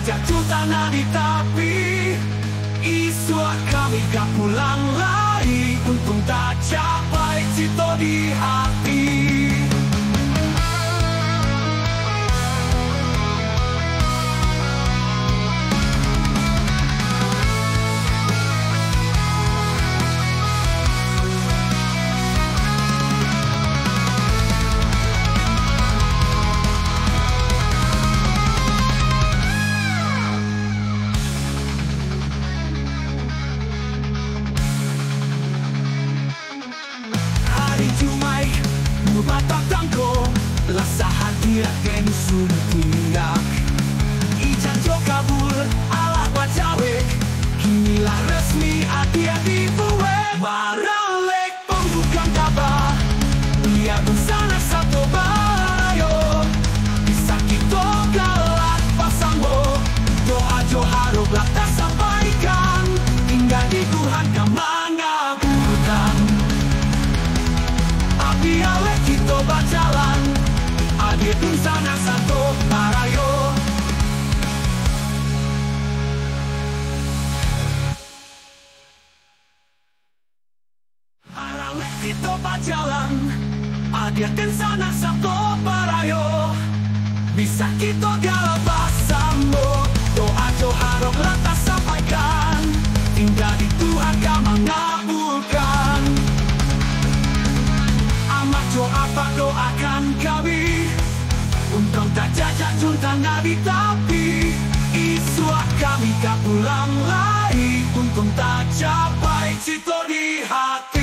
jajak juta nadi tapi isua kami gak pulang lagi. Untung tak capai cito di hati. Jumai mubatak tangko lasa hati akan suntiak ijan jo kabul ala wajawe kinilah resmi hati-hati buwe maralek pembukaan kabar lihat sana satu barayo bisa kita galak pasangbo doa jo haraplah tak sampaikan hingga di Tuhan yang mengabulkan. Biarlah kita berjalan, adik pun sana satu parayo. Biarlah kita berjalan, adik pun sana satu parayo. Bisa kita galak bersama, doa jo haraplah tak sampaikan hingga di Tuhan yang mengabulkan. Jo apa doakan kami untung tak jajak junta nabi tapi isua kami gak pulang lagi. Untung tak capai cito di hati.